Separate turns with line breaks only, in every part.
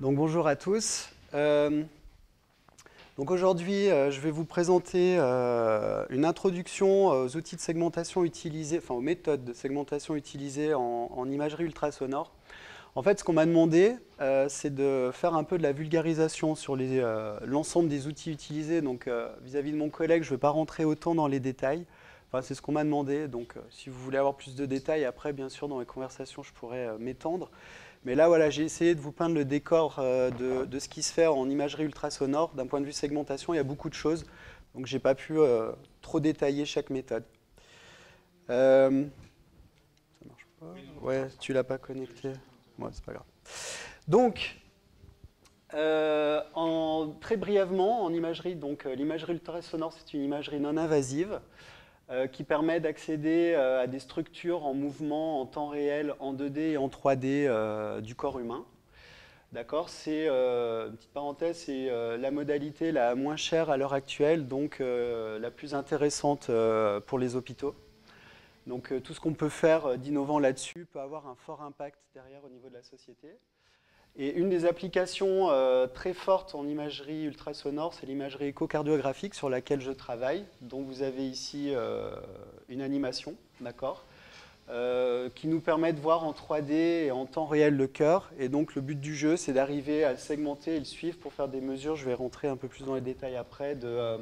Donc bonjour à tous. Donc aujourd'hui, je vais vous présenter une introduction aux outils de segmentation utilisés, enfin aux méthodes de segmentation utilisées en imagerie ultrasonore. En fait, ce qu'on m'a demandé, c'est de faire un peu de la vulgarisation sur l'ensemble des outils utilisés. Donc vis-à-vis de mon collègue, je ne vais pas rentrer autant dans les détails. Enfin, c'est ce qu'on m'a demandé. Donc si vous voulez avoir plus de détails, après, bien sûr, dans les conversations, je pourrais m'étendre. Mais là, voilà, j'ai essayé de vous peindre le décor de ce qui se fait en imagerie ultrasonore. D'un point de vue segmentation, il y a beaucoup de choses. Donc, je n'ai pas pu trop détailler chaque méthode. Ça marche pas? Ouais, tu l'as pas connecté. Ouais, c'est pas grave. Donc, très brièvement, en imagerie, donc l'imagerie ultrasonore, c'est une imagerie non invasive qui permet d'accéder à des structures en mouvement en temps réel, en 2D et en 3D du corps humain. D'accord, c'est, une petite parenthèse, c'est la modalité la moins chère à l'heure actuelle, donc la plus intéressante pour les hôpitaux. Donc tout ce qu'on peut faire d'innovant là-dessus peut avoir un fort impact derrière au niveau de la société. Et une des applications très fortes en imagerie ultrasonore, c'est l'imagerie échocardiographique sur laquelle je travaille. Donc vous avez ici une animation, d'accord, qui nous permet de voir en 3D et en temps réel le cœur. Et donc le but du jeu, c'est d'arriver à le segmenter et le suivre pour faire des mesures. Je vais rentrer un peu plus dans les détails après de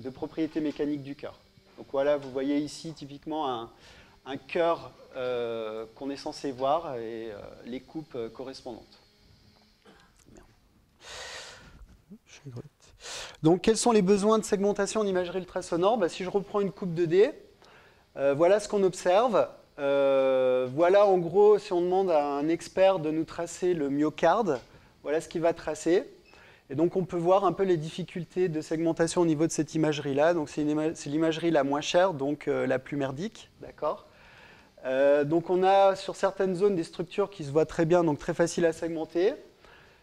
propriétés mécaniques du cœur. Donc voilà, vous voyez ici typiquement un cœur qu'on est censé voir et les coupes correspondantes. Donc quels sont les besoins de segmentation en imagerie ultrasonore? Si je reprends une coupe 2D, voilà ce qu'on observe. Voilà en gros, si on demande à un expert de nous tracer le myocarde, voilà ce qu'il va tracer. Et donc on peut voir un peu les difficultés de segmentation au niveau de cette imagerie-là. Donc c'est l'imagerie la moins chère, donc la plus merdique, d'accord. Donc on a sur certaines zones des structures qui se voient très bien, donc très faciles à segmenter.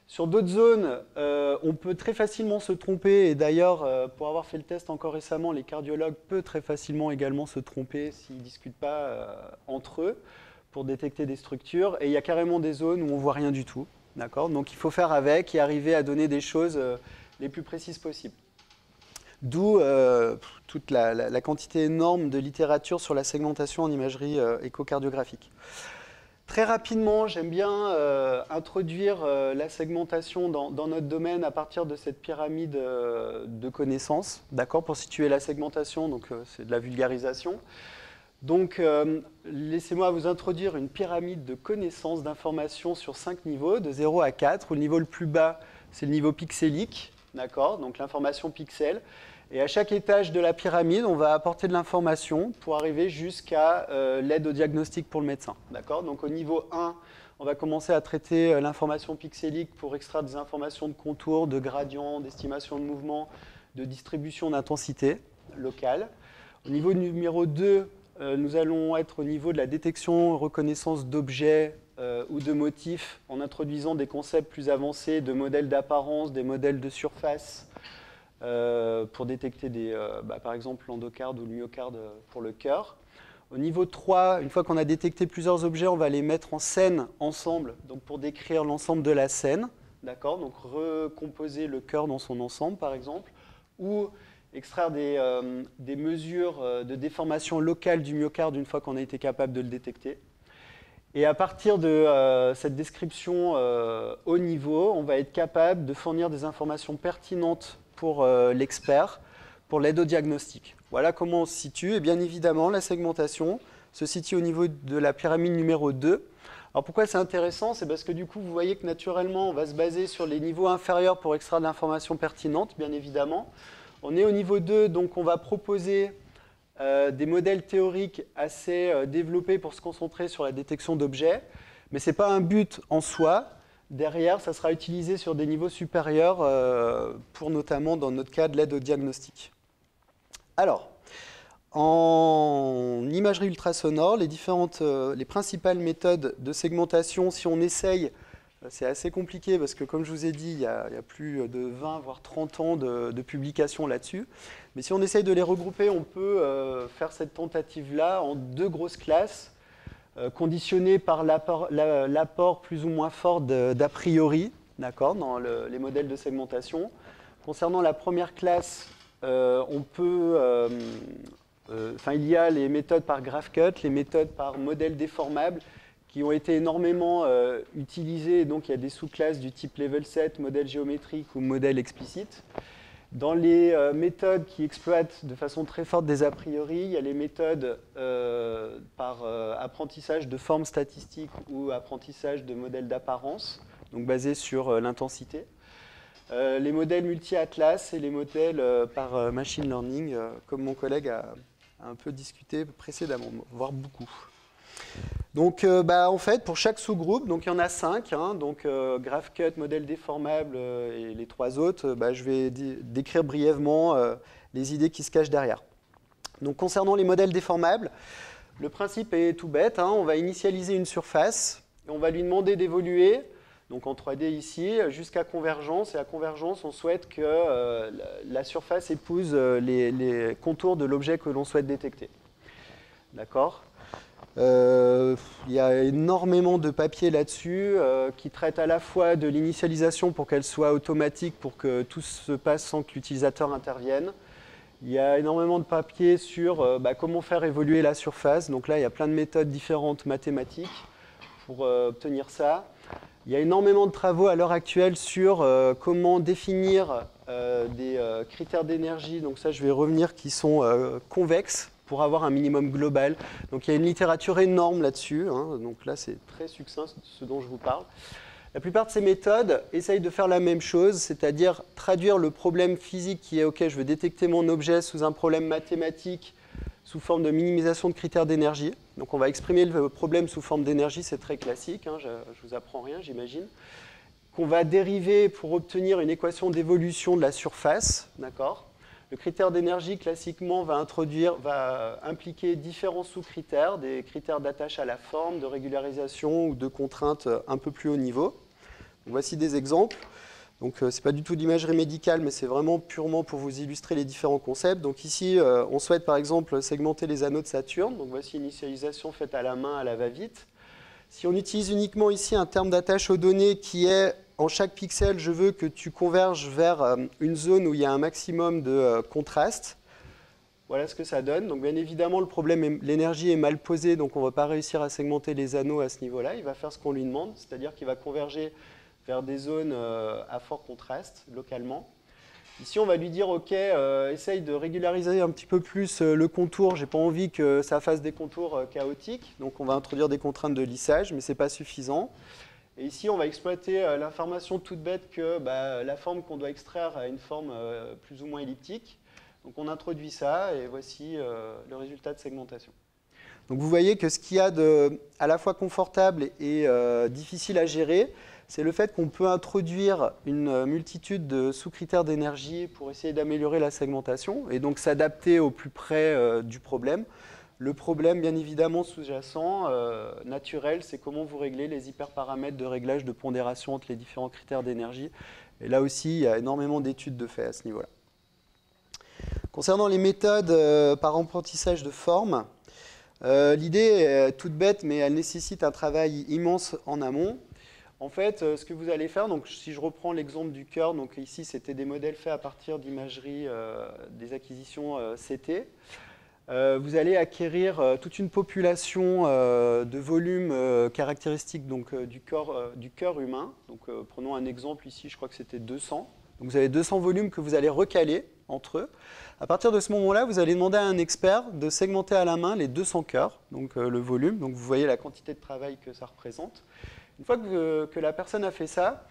Sur d'autres zones, on peut très facilement se tromper. Et d'ailleurs, pour avoir fait le test encore récemment, les cardiologues peuvent très facilement également se tromper s'ils ne discutent pas entre eux pour détecter des structures. Et il y a carrément des zones où on ne voit rien du tout. Donc il faut faire avec et arriver à donner des choses les plus précises possibles. D'où toute la quantité énorme de littérature sur la segmentation en imagerie échocardiographique. Très rapidement, j'aime bien introduire la segmentation dans notre domaine à partir de cette pyramide de connaissances, d'accord, pour situer la segmentation, donc c'est de la vulgarisation. Donc, laissez-moi vous introduire une pyramide de connaissances, d'informations sur 5 niveaux, de 0 à 4, où le niveau le plus bas, c'est le niveau pixélique, d'accord, donc l'information pixel. Et à chaque étage de la pyramide, on va apporter de l'information pour arriver jusqu'à l'aide au diagnostic pour le médecin. D'accord ? Donc au niveau 1, on va commencer à traiter l'information pixélique pour extraire des informations de contour, de gradient, d'estimation de mouvement, de distribution d'intensité locale. Au niveau numéro 2, nous allons être au niveau de la détection et reconnaissance d'objets ou de motifs en introduisant des concepts plus avancés de modèles d'apparence, des modèles de surface, pour détecter par exemple l'endocarde ou le myocarde pour le cœur. Au niveau 3, une fois qu'on a détecté plusieurs objets, on va les mettre en scène ensemble, donc pour décrire l'ensemble de la scène, d'accord, donc recomposer le cœur dans son ensemble par exemple, ou extraire des mesures de déformation locale du myocarde une fois qu'on a été capable de le détecter. Et à partir de cette description haut niveau, on va être capable de fournir des informations pertinentes pour l'expert, pour l'aide au diagnostic. Voilà comment on se situe. Et bien évidemment, la segmentation se situe au niveau de la pyramide numéro 2. Alors pourquoi c'est intéressant? C'est parce que du coup, vous voyez que naturellement, on va se baser sur les niveaux inférieurs pour extraire de l'information pertinente, bien évidemment. On est au niveau 2, donc on va proposer des modèles théoriques assez développés pour se concentrer sur la détection d'objets. Mais ce n'est pas un but en soi. Derrière, ça sera utilisé sur des niveaux supérieurs pour notamment, dans notre cas, de l'aide au diagnostic. Alors, en imagerie ultrasonore, les principales méthodes de segmentation, si on essaye, c'est assez compliqué parce que, comme je vous ai dit, il y a plus de 20 voire 30 ans de publications là-dessus. Mais si on essaye de les regrouper, on peut faire cette tentative-là en 2 grosses classes. conditionné par l'apport plus ou moins fort d'a priori, d'accord, dans les modèles de segmentation. Concernant la première classe, il y a les méthodes par GraphCut, les méthodes par modèle déformable, qui ont été énormément utilisées. Donc, il y a des sous-classes du type level set, modèle géométrique ou modèle explicite. Dans les méthodes qui exploitent de façon très forte des a priori, il y a les méthodes par apprentissage de formes statistiques ou apprentissage de modèles d'apparence, donc basés sur l'intensité. Les modèles multi-atlas et les modèles par machine learning, comme mon collègue a un peu discuté précédemment, voire beaucoup. Donc, en fait, pour chaque sous-groupe, donc il y en a 5, donc GraphCut, modèle déformable et les 3 autres, je vais décrire brièvement les idées qui se cachent derrière. Donc, concernant les modèles déformables, le principe est tout bête, on va initialiser une surface et on va lui demander d'évoluer, donc en 3D ici, jusqu'à convergence. Et à convergence, on souhaite que la surface épouse les contours de l'objet que l'on souhaite détecter. D'accord ? Il y a énormément de papiers là-dessus qui traitent à la fois de l'initialisation pour qu'elle soit automatique, pour que tout se passe sans que l'utilisateur intervienne. Il y a énormément de papiers sur comment faire évoluer la surface. Donc là, il y a plein de méthodes différentes mathématiques pour obtenir ça. Il y a énormément de travaux à l'heure actuelle sur comment définir des critères d'énergie. Donc ça, je vais revenir, qui sont convexes, pour avoir un minimum global. Donc il y a une littérature énorme là-dessus. Donc là, c'est très succinct ce dont je vous parle. La plupart de ces méthodes essayent de faire la même chose, c'est-à-dire traduire le problème physique qui est « OK, je veux détecter mon objet sous un problème mathématique sous forme de minimisation de critères d'énergie ». Donc on va exprimer le problème sous forme d'énergie, c'est très classique, je ne vous apprends rien, j'imagine. Qu'on va dériver pour obtenir une équation d'évolution de la surface, d'accord ? Le critère d'énergie, classiquement, va impliquer différents sous-critères, des critères d'attache à la forme, de régularisation ou de contraintes un peu plus haut niveau. Donc, voici des exemples. Donc, ce n'est pas du tout d'imagerie médicale, mais c'est vraiment purement pour vous illustrer les différents concepts. Donc ici, on souhaite par exemple segmenter les anneaux de Saturne. Donc voici une initialisation faite à la main, à la va-vite. Si on utilise uniquement ici un terme d'attache aux données qui est en chaque pixel, je veux que tu converges vers une zone où il y a un maximum de contraste. Voilà ce que ça donne. Donc bien évidemment, l'énergie est mal posée, donc on ne va pas réussir à segmenter les anneaux à ce niveau-là. Il va faire ce qu'on lui demande, c'est-à-dire qu'il va converger vers des zones à fort contraste, localement. Ici, on va lui dire, OK, essaye de régulariser un petit peu plus le contour. Je n'ai pas envie que ça fasse des contours chaotiques. Donc on va introduire des contraintes de lissage, mais ce n'est pas suffisant. Et ici, on va exploiter l'information toute bête que la forme qu'on doit extraire a une forme plus ou moins elliptique. Donc on introduit ça, et voici le résultat de segmentation. Donc vous voyez que ce qu'il y a de à la fois confortable et difficile à gérer, c'est le fait qu'on peut introduire une multitude de sous-critères d'énergie pour essayer d'améliorer la segmentation et donc s'adapter au plus près du problème. Le problème, bien évidemment, sous-jacent, naturel, c'est comment vous réglez les hyperparamètres de réglage de pondération entre les différents critères d'énergie. Et là aussi, il y a énormément d'études de fait à ce niveau-là. Concernant les méthodes par apprentissage de forme, l'idée est toute bête, mais elle nécessite un travail immense en amont. En fait, ce que vous allez faire, donc si je reprends l'exemple du cœur, donc ici c'était des modèles faits à partir d'imagerie des acquisitions CT. Vous allez acquérir toute une population de volumes caractéristiques donc, du cœur humain. Donc, prenons un exemple ici, je crois que c'était 200. Donc vous avez 200 volumes que vous allez recaler entre eux. À partir de ce moment-là, vous allez demander à un expert de segmenter à la main les 200 cœurs, donc le volume. Donc vous voyez la quantité de travail que ça représente. Une fois que la personne a fait ça,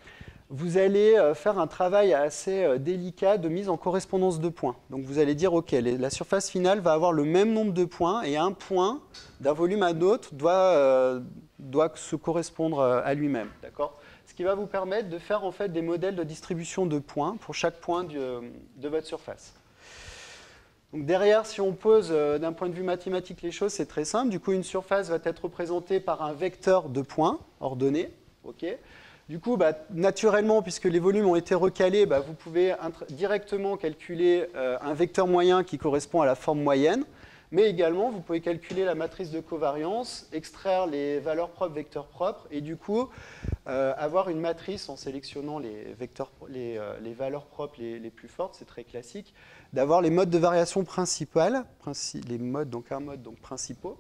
vous allez faire un travail assez délicat de mise en correspondance de points. Donc vous allez dire, OK, la surface finale va avoir le même nombre de points et un point d'un volume à un autre doit se correspondre à lui-même. D'accord ? Ce qui va vous permettre de faire en fait des modèles de distribution de points pour chaque point de votre surface. Donc derrière, si on pose d'un point de vue mathématique les choses, c'est très simple. Du coup, une surface va être représentée par un vecteur de points ordonné. Okay. Du coup, naturellement, puisque les volumes ont été recalés, vous pouvez directement calculer un vecteur moyen qui correspond à la forme moyenne. Mais également, vous pouvez calculer la matrice de covariance, extraire les valeurs propres, vecteurs propres, et du coup, avoir une matrice en sélectionnant les valeurs propres les plus fortes, c'est très classique, d'avoir les modes de variation principales, les modes, donc un mode donc principaux,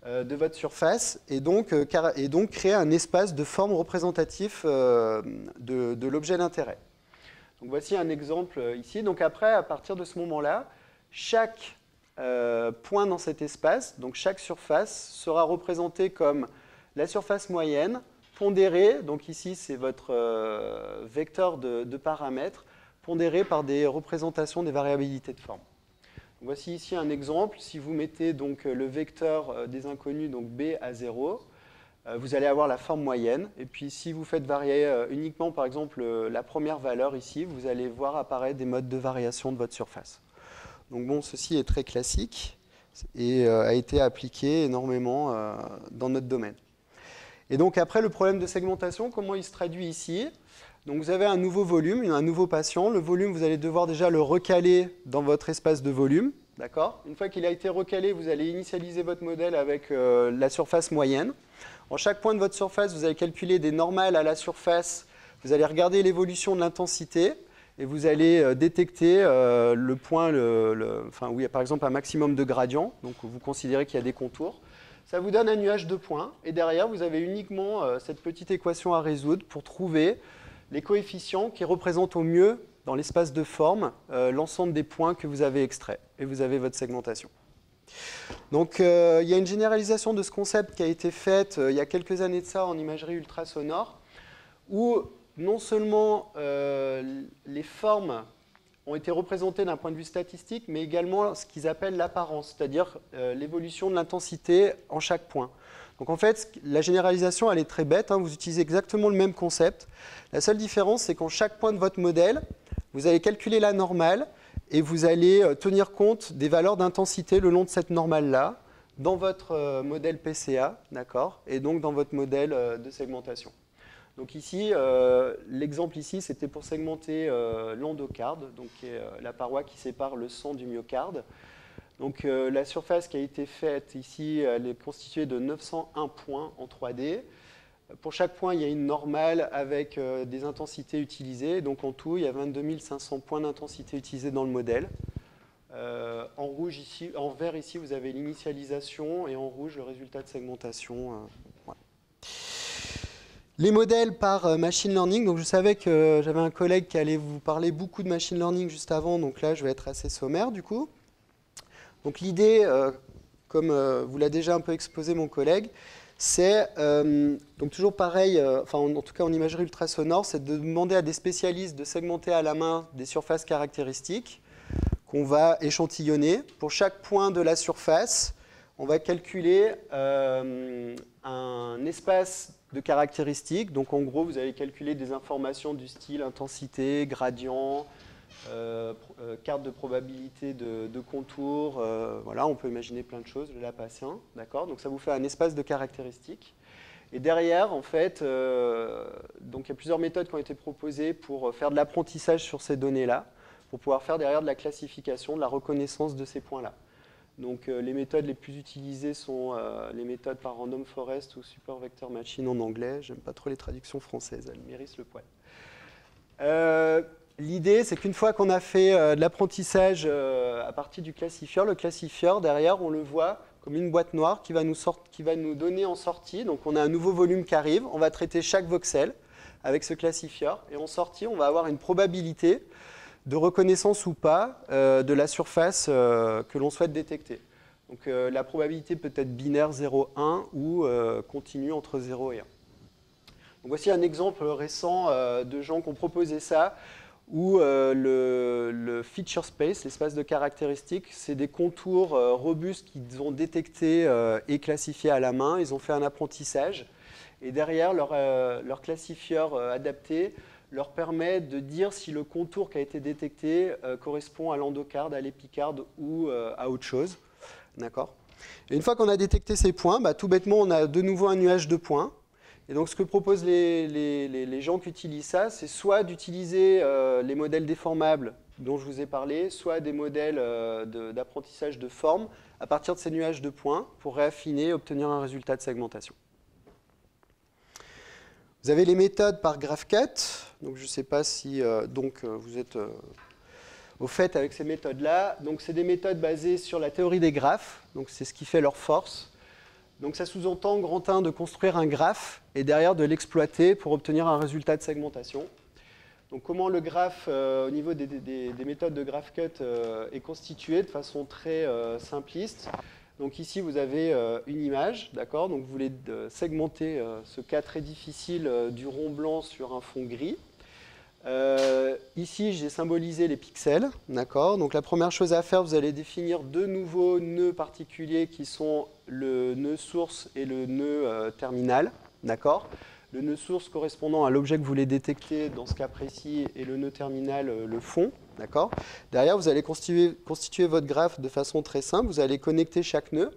de votre surface, et donc créer un espace de forme représentatif de l'objet d'intérêt. Donc voici un exemple ici. Donc après, à partir de ce moment-là, chaque point dans cet espace, donc chaque surface, sera représentée comme la surface moyenne, pondérée, donc ici c'est votre vecteur de paramètres, pondéré par des représentations des variabilités de forme. Donc voici ici un exemple. Si vous mettez donc le vecteur des inconnus, donc B à 0, vous allez avoir la forme moyenne. Et puis si vous faites varier uniquement, par exemple, la première valeur ici, vous allez voir apparaître des modes de variation de votre surface. Donc bon, ceci est très classique et a été appliqué énormément dans notre domaine. Et donc après, le problème de segmentation, comment il se traduit ici? Donc vous avez un nouveau volume, un nouveau patient. Le volume, vous allez devoir déjà le recaler dans votre espace de volume. D'accord ? Une fois qu'il a été recalé, vous allez initialiser votre modèle avec la surface moyenne. En chaque point de votre surface, vous allez calculer des normales à la surface. Vous allez regarder l'évolution de l'intensité et vous allez détecter le point, enfin, où il y a par exemple un maximum de gradient. Donc vous considérez qu'il y a des contours. Ça vous donne un nuage de points. Et derrière, vous avez uniquement cette petite équation à résoudre pour trouver les coefficients qui représentent au mieux, dans l'espace de forme, l'ensemble des points que vous avez extraits. Et vous avez votre segmentation. Donc, il y a une généralisation de ce concept qui a été faite il y a quelques années de ça en imagerie ultrasonore, où non seulement les formes ont été représentées d'un point de vue statistique, mais également ce qu'ils appellent l'apparence, c'est-à-dire l'évolution de l'intensité en chaque point. Donc en fait, la généralisation, elle est très bête, hein, vous utilisez exactement le même concept. La seule différence, c'est qu'en chaque point de votre modèle, vous allez calculer la normale et vous allez tenir compte des valeurs d'intensité le long de cette normale-là dans votre modèle PCA, d'accord, et donc dans votre modèle de segmentation. Donc ici, l'exemple ici, c'était pour segmenter l'endocarde, donc qui est la paroi qui sépare le sang du myocarde. Donc la surface qui a été faite ici, elle est constituée de 901 points en 3D. Pour chaque point, il y a une normale avec des intensités utilisées. Donc en tout, il y a 22 500 points d'intensité utilisés dans le modèle. En rouge ici, en vert ici, vous avez l'initialisation et en rouge le résultat de segmentation. Voilà. Les modèles par machine learning. Donc je savais que j'avais un collègue qui allait vous parler beaucoup de machine learning juste avant. Donc là, je vais être assez sommaire du coup. Donc l'idée, comme vous l'a déjà un peu exposé mon collègue, c'est donc toujours pareil, enfin en tout cas en imagerie ultrasonore, c'est de demander à des spécialistes de segmenter à la main des surfaces caractéristiques qu'on va échantillonner. Pour chaque point de la surface, on va calculer un espace de caractéristiques. Donc en gros, vous allez calculer des informations du style intensité, gradient, carte de probabilité de contour, voilà, on peut imaginer plein de choses, le Laplacien, d'accord. Donc ça vous fait un espace de caractéristiques. Et derrière, en fait, donc il y a plusieurs méthodes qui ont été proposées pour faire de l'apprentissage sur ces données-là, pour pouvoir faire derrière de la classification, de la reconnaissance de ces points-là. Donc les méthodes les plus utilisées sont les méthodes par random forest ou super vector machine en anglais. J'aime pas trop les traductions françaises, elles mérissent le poil. L'idée, c'est qu'une fois qu'on a fait de l'apprentissage à partir du classifieur, le classifieur, derrière, on le voit comme une boîte noire qui va nous donner en sortie. Donc, on a un nouveau volume qui arrive. On va traiter chaque voxel avec ce classifieur. Et en sortie, on va avoir une probabilité de reconnaissance ou pas de la surface que l'on souhaite détecter. Donc, la probabilité peut être binaire 0,1 ou continue entre 0 et 1. Donc, voici un exemple récent de gens qui ont proposé ça, où le feature space, l'espace de caractéristiques, c'est des contours robustes qu'ils ont détectés et classifiés à la main. Ils ont fait un apprentissage. Et derrière, leur classifieur adapté leur permet de dire si le contour qui a été détecté correspond à l'endocarde, à l'épicarde ou à autre chose. D'accord ? Et une fois qu'on a détecté ces points, tout bêtement, on a de nouveau un nuage de points. Et donc, ce que proposent les gens qui utilisent ça, c'est soit d'utiliser les modèles déformables dont je vous ai parlé, soit des modèles d'apprentissage de forme à partir de ces nuages de points pour réaffiner et obtenir un résultat de segmentation. Vous avez les méthodes par GraphCut. Donc, je ne sais pas si vous êtes au fait avec ces méthodes-là. Donc, c'est des méthodes basées sur la théorie des graphes. Donc, c'est ce qui fait leur force. Donc, ça sous-entend, grand 1, de construire un graphe et derrière de l'exploiter pour obtenir un résultat de segmentation. Donc, comment le graphe, au niveau des méthodes de GraphCut, est constitué de façon très simpliste. Donc ici, vous avez une image, d'accord? Donc vous voulez segmenter ce cas très difficile du rond blanc sur un fond gris. Ici, j'ai symbolisé les pixels, d'accord? Donc la première chose à faire, vous allez définir deux nouveaux nœuds particuliers qui sont le nœud source et le nœud terminal, d'accord? Le nœud source correspondant à l'objet que vous voulez détecter dans ce cas précis et le nœud terminal, le fond. D'accord. Derrière, vous allez constituer votre graphe de façon très simple. Vous allez connecter chaque nœud,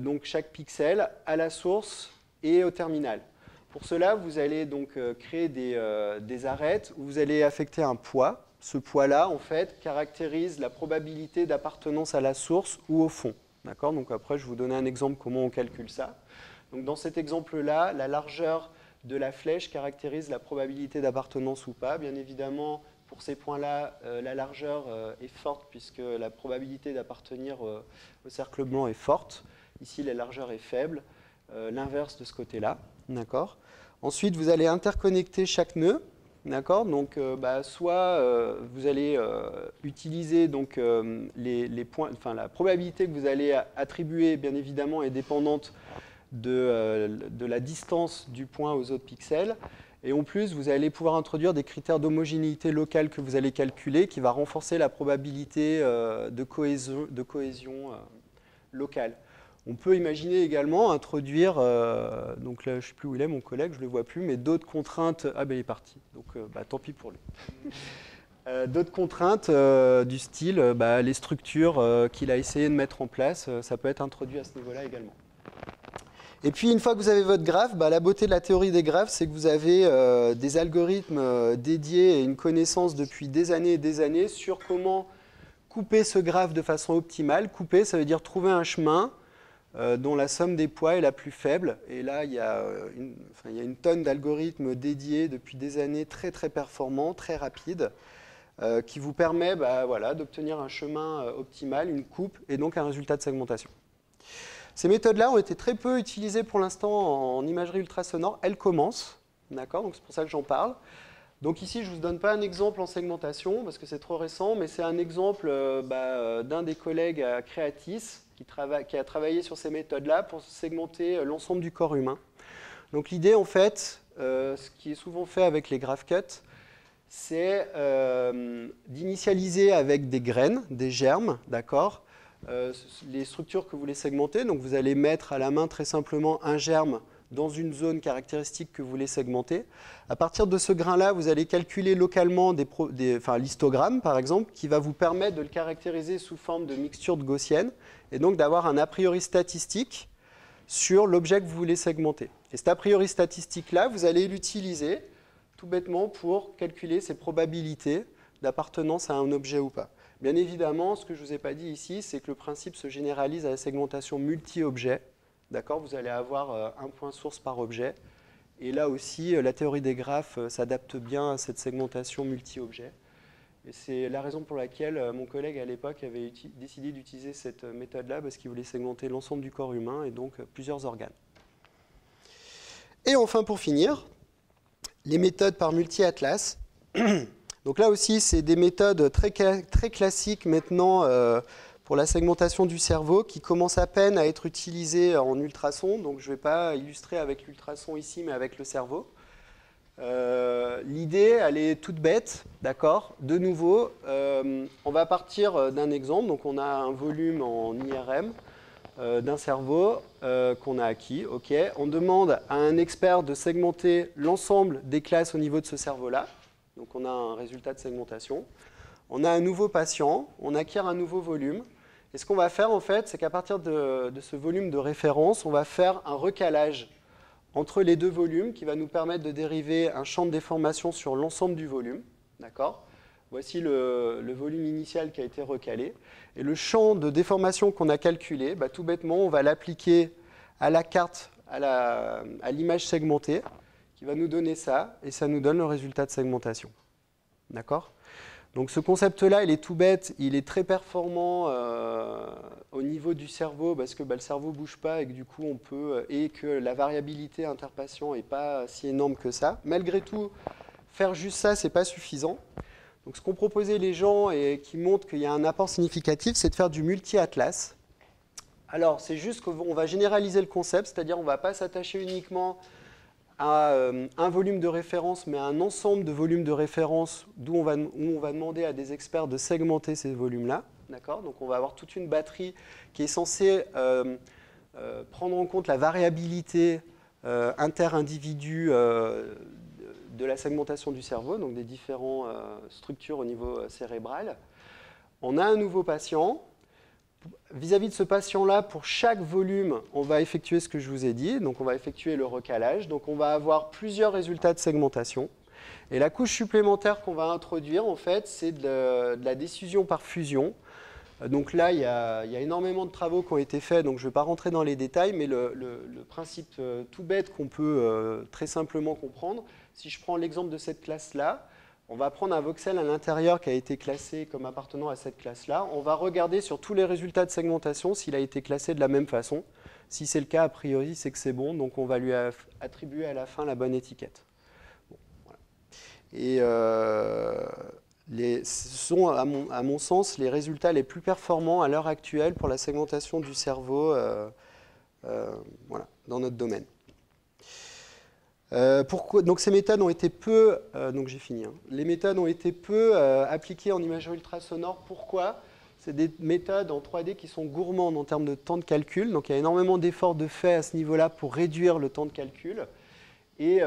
donc chaque pixel, à la source et au terminal. Pour cela, vous allez donc créer des arêtes où vous allez affecter un poids. Ce poids-là, en fait, caractérise la probabilité d'appartenance à la source ou au fond. D'accord. Donc après, je vais vous donner un exemple comment on calcule ça. Donc dans cet exemple-là, la largeur de la flèche caractérise la probabilité d'appartenance ou pas. Bien évidemment, pour ces points-là, la largeur est forte puisque la probabilité d'appartenir au cercle blanc est forte. Ici, la largeur est faible. L'inverse de ce côté-là. D'accord. Ensuite, vous allez interconnecter chaque nœud. D'accord. Donc, soit vous allez utiliser donc, les points, enfin, la probabilité que vous allez attribuer, bien évidemment, est dépendante de la distance du point aux autres pixels. Et en plus, vous allez pouvoir introduire des critères d'homogénéité locale que vous allez calculer qui va renforcer la probabilité de cohésion locale. On peut imaginer également introduire, donc là je ne sais plus où il est mon collègue, je ne le vois plus, mais d'autres contraintes, ah ben il est parti, donc tant pis pour lui. D'autres contraintes du style, les structures qu'il a essayé de mettre en place, ça peut être introduit à ce niveau-là également. Et puis, une fois que vous avez votre graphe, la beauté de la théorie des graphes, c'est que vous avez des algorithmes dédiés et une connaissance depuis des années et des années sur comment couper ce graphe de façon optimale. Couper, ça veut dire trouver un chemin dont la somme des poids est la plus faible. Et là, il y a une tonne d'algorithmes dédiés depuis des années très, très performants, très rapides, qui vous permet d'obtenir un chemin optimal, une coupe, et donc un résultat de segmentation. Ces méthodes-là ont été très peu utilisées pour l'instant en imagerie ultrasonore. Elles commencent, d'accord, donc c'est pour ça que j'en parle. Donc ici, je ne vous donne pas un exemple en segmentation parce que c'est trop récent, mais c'est un exemple d'un des collègues à Creatis qui a travaillé sur ces méthodes-là pour segmenter l'ensemble du corps humain. Donc l'idée, en fait, ce qui est souvent fait avec les GraphCut, c'est d'initialiser avec des graines, des germes, d'accord, les structures que vous voulez segmenter. Donc vous allez mettre à la main très simplement un germe dans une zone caractéristique que vous voulez segmenter. À partir de ce grain-là, vous allez calculer localement l'histogramme, par exemple, qui va vous permettre de le caractériser sous forme de mixture de gaussienne et donc d'avoir un a priori statistique sur l'objet que vous voulez segmenter. Et cet a priori statistique-là, vous allez l'utiliser tout bêtement pour calculer ses probabilités d'appartenance à un objet ou pas. Bien évidemment, ce que je ne vous ai pas dit ici, c'est que le principe se généralise à la segmentation multi-objet. D'accord, vous allez avoir un point source par objet. Et là aussi, la théorie des graphes s'adapte bien à cette segmentation multi-objet. Et c'est la raison pour laquelle mon collègue à l'époque avait décidé d'utiliser cette méthode-là, parce qu'il voulait segmenter l'ensemble du corps humain et donc plusieurs organes. Et enfin, pour finir, les méthodes par multi-atlas. Donc là aussi, c'est des méthodes très classiques maintenant pour la segmentation du cerveau qui commencent à peine à être utilisées en ultrason. Donc je ne vais pas illustrer avec l'ultrason ici, mais avec le cerveau. L'idée, elle est toute bête, d'accord. De nouveau, on va partir d'un exemple. Donc on a un volume en IRM d'un cerveau qu'on a acquis. Okay. On demande à un expert de segmenter l'ensemble des classes au niveau de ce cerveau-là. Donc on a un résultat de segmentation. On a un nouveau patient, on acquiert un nouveau volume. Et ce qu'on va faire, en fait, c'est qu'à partir de ce volume de référence, on va faire un recalage entre les deux volumes qui va nous permettre de dériver un champ de déformation sur l'ensemble du volume. D'accord ? Voici le volume initial qui a été recalé. Et le champ de déformation qu'on a calculé, tout bêtement, on va l'appliquer à la carte, à l'image segmentée, qui va nous donner ça, et ça nous donne le résultat de segmentation. D'accord ? Donc ce concept-là, il est tout bête, il est très performant au niveau du cerveau, parce que le cerveau ne bouge pas et que du coup on peut, et que la variabilité interpatient n'est pas si énorme que ça. Malgré tout, faire juste ça, ce n'est pas suffisant. Donc ce qu'ont proposé les gens et qui montre qu'il y a un apport significatif, c'est de faire du multi-atlas. Alors c'est juste qu'on va généraliser le concept, c'est-à-dire on ne va pas s'attacher uniquement à un volume de référence, mais à un ensemble de volumes de référence où on va demander à des experts de segmenter ces volumes-là. Donc on va avoir toute une batterie qui est censée prendre en compte la variabilité inter-individus de la segmentation du cerveau, donc des différentes structures au niveau cérébral. On a un nouveau patient. Vis-à-vis de ce patient-là, pour chaque volume, on va effectuer ce que je vous ai dit. Donc on va effectuer le recalage. Donc on va avoir plusieurs résultats de segmentation. Et la couche supplémentaire qu'on va introduire, en fait, c'est de la décision par fusion. Donc là, il y a énormément de travaux qui ont été faits, donc je ne vais pas rentrer dans les détails, mais le principe tout bête qu'on peut très simplement comprendre, si je prends l'exemple de cette classe-là, on va prendre un voxel à l'intérieur qui a été classé comme appartenant à cette classe-là. On va regarder sur tous les résultats de segmentation s'il a été classé de la même façon. Si c'est le cas, a priori, c'est que c'est bon, donc on va lui attribuer à la fin la bonne étiquette. Bon, voilà. Et ce sont, à mon sens, les résultats les plus performants à l'heure actuelle pour la segmentation du cerveau voilà, dans notre domaine. Pourquoi, donc ces méthodes ont été peu, donc j'ai fini, hein. Les méthodes ont été peu appliquées en imagerie ultrasonore. Pourquoi ? C'est des méthodes en 3D qui sont gourmandes en termes de temps de calcul. Donc il y a énormément d'efforts de fait à ce niveau-là pour réduire le temps de calcul. Et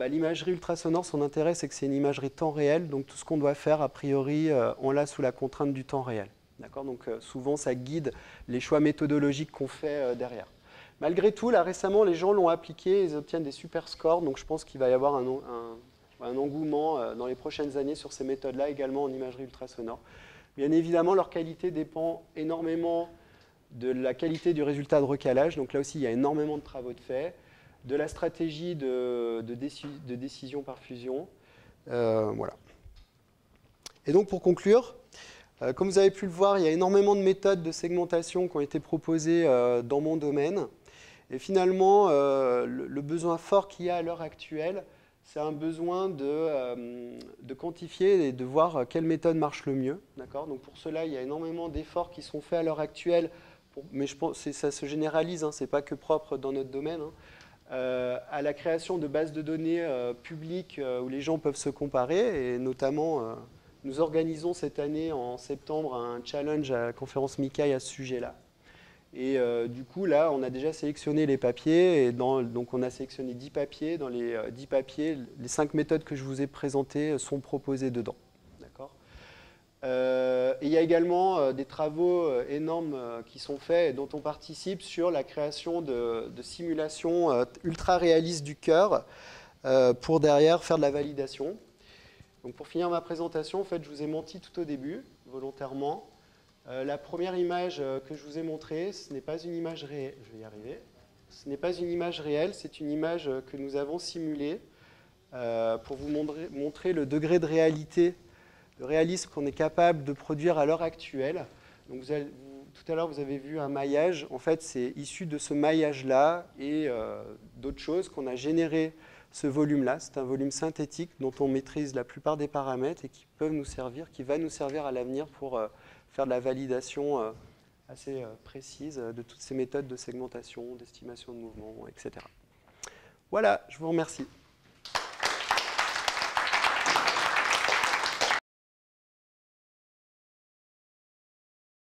l'imagerie ultrasonore, son intérêt, c'est que c'est une imagerie temps réel. Donc tout ce qu'on doit faire, a priori, on l'a sous la contrainte du temps réel. D'accord ? Donc souvent, ça guide les choix méthodologiques qu'on fait derrière. Malgré tout, là récemment, les gens l'ont appliqué, ils obtiennent des super scores, donc je pense qu'il va y avoir un engouement dans les prochaines années sur ces méthodes-là, également en imagerie ultrasonore. Bien évidemment, leur qualité dépend énormément de la qualité du résultat de recalage, donc là aussi, il y a énormément de travaux de fait, de la stratégie de décision par fusion. Voilà. Et donc, pour conclure, comme vous avez pu le voir, il y a énormément de méthodes de segmentation qui ont été proposées dans mon domaine. Et finalement, le besoin fort qu'il y a à l'heure actuelle, c'est un besoin de quantifier et de voir quelle méthode marche le mieux. Donc pour cela, il y a énormément d'efforts qui sont faits à l'heure actuelle, mais je pense que ça se généralise, hein, ce n'est pas que propre dans notre domaine, hein, à la création de bases de données publiques où les gens peuvent se comparer, et notamment, nous organisons cette année, en septembre, un challenge à la conférence MICAI à ce sujet-là. Et du coup, là, on a déjà sélectionné les papiers. Et donc, on a sélectionné 10 papiers. Dans les 10 papiers, les 5 méthodes que je vous ai présentées sont proposées dedans. D'accord ? Et il y a également des travaux énormes qui sont faits et dont on participe sur la création de simulations ultra réalistes du cœur pour derrière faire de la validation. Donc, pour finir ma présentation, en fait, je vous ai menti tout au début, volontairement. La première image que je vous ai montrée, ce n'est pas une image réelle. Je vais y arriver. Ce n'est pas une image réelle, c'est une image que nous avons simulée pour vous montrer le degré de réalité, de réalisme qu'on est capable de produire à l'heure actuelle. Donc tout à l'heure, vous avez vu un maillage. En fait, c'est issu de ce maillage-là et d'autres choses qu'on a généré ce volume-là. C'est un volume synthétique dont on maîtrise la plupart des paramètres et qui va nous servir à l'avenir pour faire de la validation assez précise de toutes ces méthodes de segmentation, d'estimation de mouvement, etc. Voilà, je vous remercie.